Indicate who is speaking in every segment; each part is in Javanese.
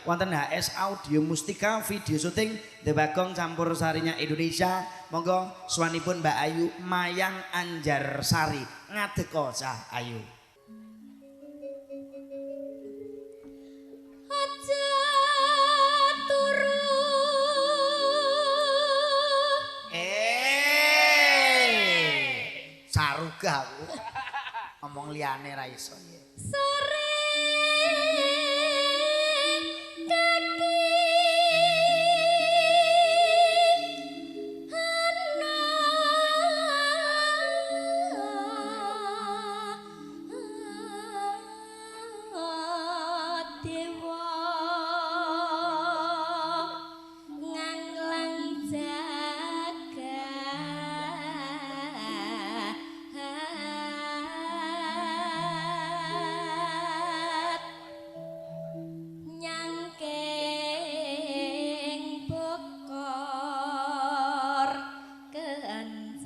Speaker 1: wonten HS Audio Mustika video syuting The Bagong campur sarinya Indonesia. Monggo suwanipun Mbak Ayu Mayang Anjarsari ngadeka cah ayu. Saruga aku ngomong liyane ra iso ya.
Speaker 2: Sore kaki dewa nganglang jagat nyangkeng bokor kencanane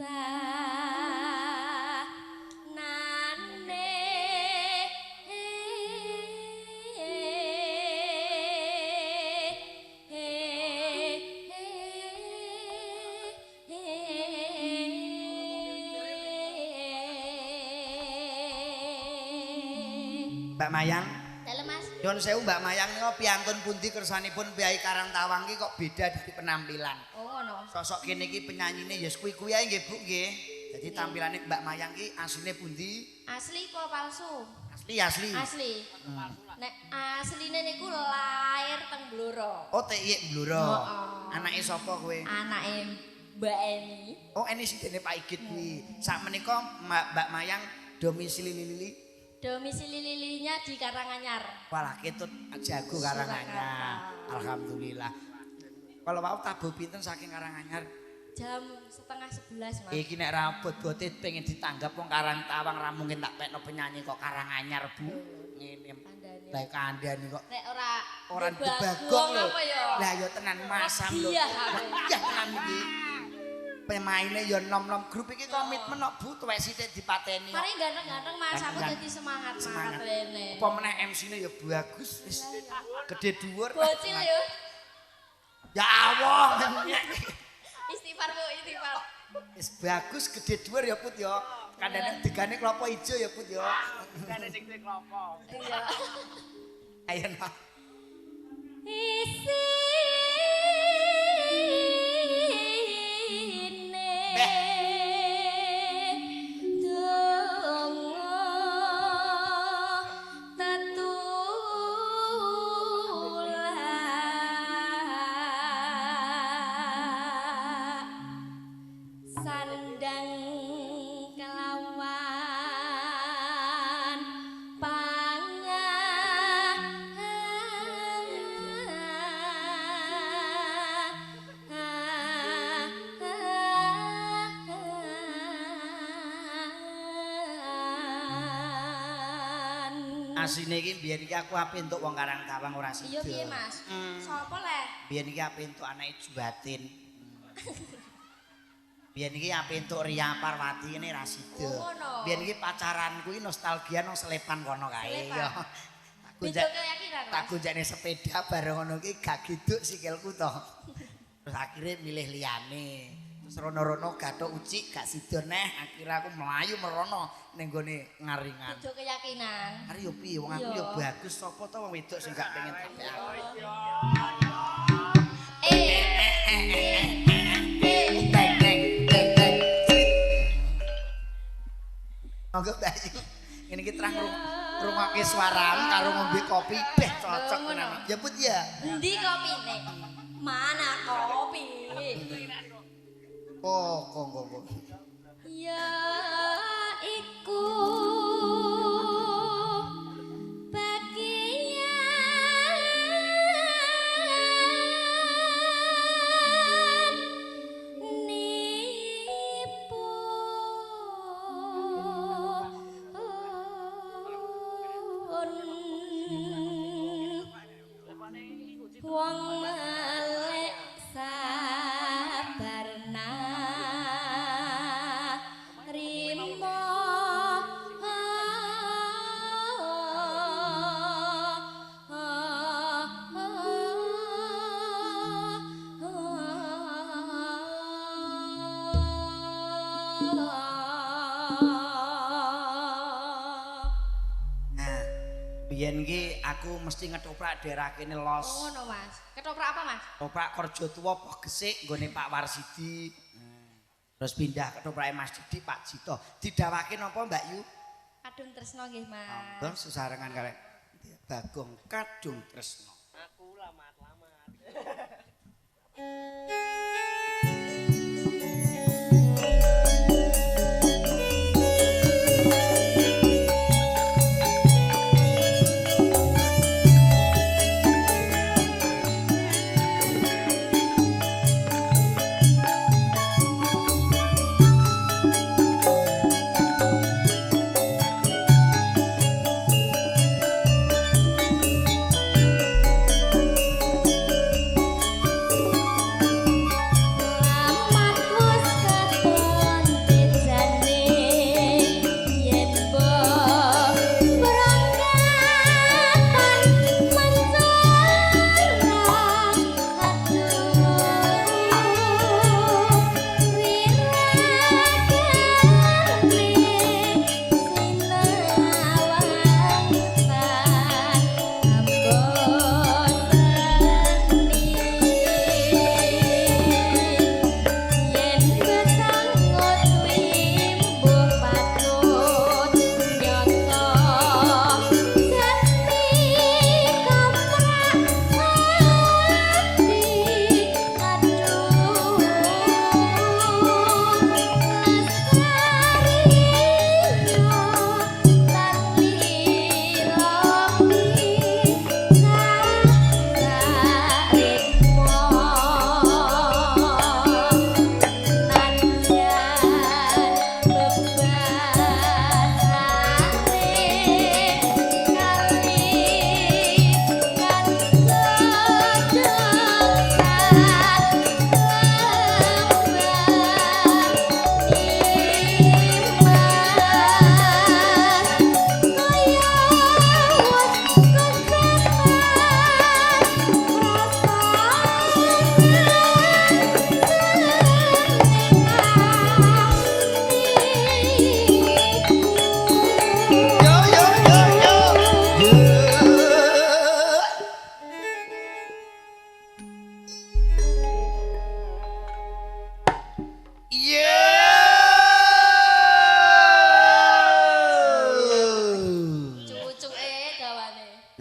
Speaker 1: Mbak Mayang,
Speaker 2: Dalam Mas.
Speaker 1: nyuwun sewu Mbak Mayang niku piantun pundi kersanipun Piyai Karangtawang ki kok beda dari penampilan.
Speaker 2: Oh ngono.
Speaker 1: Sosok kene iki penyanyine ya kuwi-kuwi ae nggih Bu nggih. Jadi tampilane Mbak Mayang ki asline pundi?
Speaker 2: Asli apa palsu?
Speaker 1: Asli.
Speaker 2: Asli. Nek asline niku lair teng Blora.
Speaker 1: Oh TI Blora.
Speaker 2: Heeh.
Speaker 1: Anake sapa kowe?
Speaker 2: Anake Mbak Eni.
Speaker 1: Oh Eni sidene Pak Igit kuwi. Sak menika Mbak Mayang domisili lili.
Speaker 2: Domisili lilinya di Karanganyar.
Speaker 1: Walah ketut jago Karanganyar. Alhamdulillah. Kalau mau tabuh pinten saking Karanganyar?
Speaker 2: Jam 10:30 Mas.
Speaker 1: Iki nek ra bot-bote pengen ditanggap wong Karangtawang ra mungkin tak pekno penyanyi kok Karanganyar, Bu. Ngene.
Speaker 2: Kandhane.
Speaker 1: Lah kandhane kok
Speaker 2: Nek ora
Speaker 1: Debagong lho.
Speaker 2: apa ya?
Speaker 1: Lah ya tenan masam lho.
Speaker 2: Iya.
Speaker 1: Iya tenan iki. Pemainnya ya nom-nom grup iki komitmen kok Bu tuwek sithik dipateni.
Speaker 2: Mari ganteng-ganteng Mas, aku dadi semangat rene.
Speaker 1: Apa meneh MC-ne ya bagus wis gede dhuwur.
Speaker 2: Bocil yo.
Speaker 1: Ya Allah.
Speaker 2: Istighfar Bu, istighfar.
Speaker 1: Wis bagus gede dhuwur ya Put ya. Kandhane degane klopo ijo ya Put ya.
Speaker 3: Degane sing klopo.
Speaker 2: Iya.
Speaker 1: Ayo nah.
Speaker 2: Sandang kelawan pangan
Speaker 1: Asline iki biyen iki aku ape entuk wong Karangtawang ora sida.
Speaker 2: Iya piye Mas? Sopo leh?
Speaker 1: Biyen iki ape entuk anake Jubatin. Biyen iki ape entuk Ria Parwati ngene ra sida.
Speaker 2: Oh, ngono.
Speaker 1: Biyen iki pacaran kuwi nostalgia nang Slepan kono kae
Speaker 2: Slepan.
Speaker 1: ya.
Speaker 2: Beda keyakinan Mas.
Speaker 1: Tak gonjane sepeda bareng ngono ki gak giduk sikilku to. Terus akhirnya milih liyane. Terus rono-rono gathuk ucik gak sida neh. Akhirnya aku melayu merono ning gone ngaringan.
Speaker 2: Beda keyakinan.
Speaker 1: Ari yo piye wong aku yo bagus sapa to wong wedok sing gak pengen tak aku. Monggo Bayu. Ngene iki terang rungokke suaramu karo ngombe kopi beh cocok tenan. Ya Put ya.
Speaker 2: Endi kopine? Mana kopi?
Speaker 1: Oh, kok.
Speaker 2: Ya iku bagian nipu wong melek sabarna rimo
Speaker 1: aku mesti ngetoprak daerah kene los.
Speaker 2: Oh ngono Mas. Ketoprak apa Mas?
Speaker 1: Ketoprak Kerja Tuwa Poh Gesik nggone Pak Warsidi. Terus pindah ketoprak Mas Didi Pak Jito. Didhawake napa Mbak Yu?
Speaker 2: Kadung tresno nggih Mas.
Speaker 1: Ampun sesarengan kalian Bagong Kadung Tresno.
Speaker 3: Aku lamat-lamat.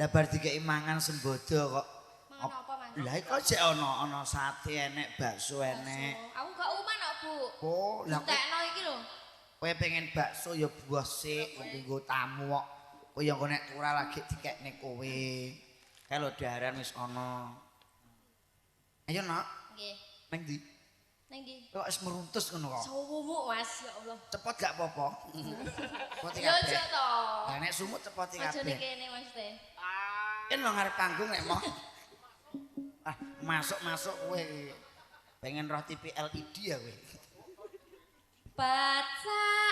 Speaker 1: Lah bar dikeki mangan sembodo kok.
Speaker 2: Mangan apa Mas?
Speaker 1: Lah kok jek ana sate enek, bakso enek.
Speaker 2: Aku gak uman kok Bu.
Speaker 1: Oh, lah
Speaker 2: Tekno iki lho.
Speaker 1: kowe pengen bakso ya buah sik nggo tamu kok. Kowe ya nek ora lagi dikekne kowe. Kalau daharan wis ana. Ayo nak,
Speaker 2: Nggih.
Speaker 1: nang ndi?
Speaker 2: Nang ndi?
Speaker 1: Kok wis meruntus ngono kok.
Speaker 2: Sumuk Mas, ya Allah.
Speaker 1: Cepot gak apa-apa. Cepoti
Speaker 2: Ya
Speaker 1: kabeh.
Speaker 2: aja to.
Speaker 1: Lah nek sumut cepoti
Speaker 2: Aja
Speaker 1: kabeh.
Speaker 2: kene Mas teh.
Speaker 1: Kan lo ngarep panggung nek mau. Ah, masuk kowe. Pengen roh TV LED ya kowe.
Speaker 2: Bacaane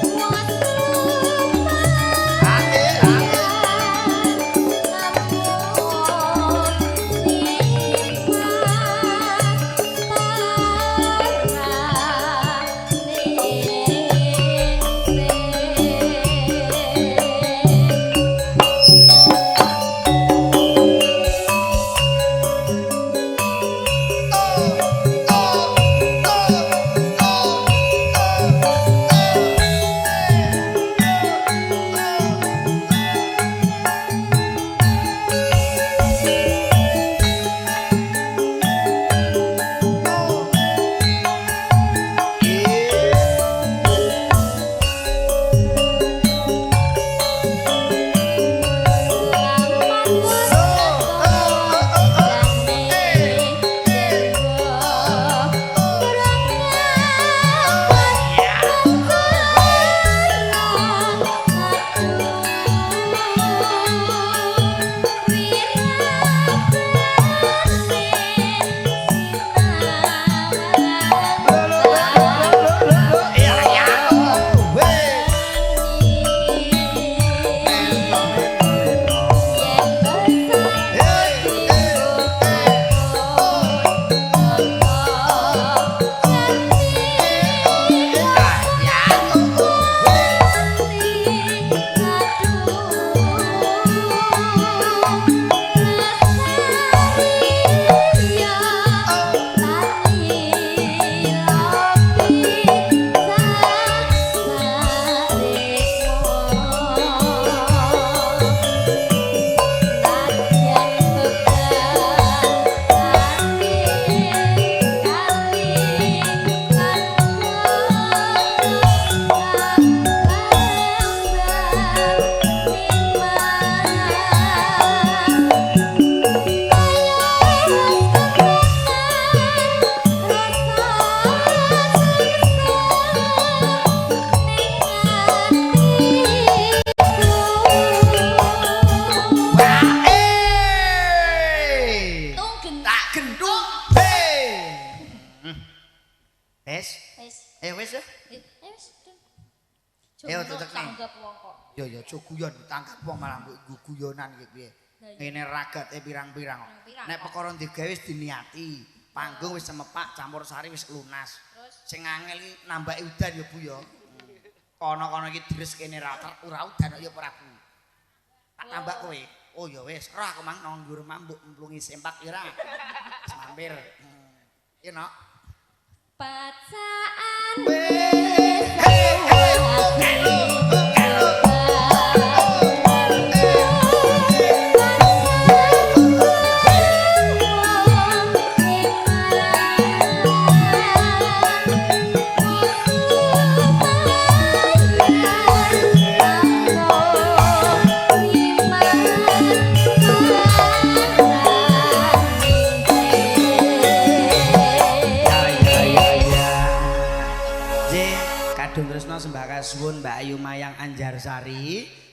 Speaker 2: sarwati
Speaker 1: aja guyon tangkap wong malah mbok guyonan iki piye. Ngene ragate pirang-pirang. Nek perkara digawe wis diniati, panggung wis semepak, campur sari wis lunas. Sing angel iki nambaki udan ya Bu ya. Kono-kono iki dres kene ora udan ya Prabu. Tak tambak kowe. Oh ya wis, roh aku mang nang ndur mambuk mlungi sempak ya ora. Wis mampir. Ya no.
Speaker 2: Pacaan
Speaker 1: Kadung tresna sembah kasuwun Mbak Ayu Mayang Anjarsari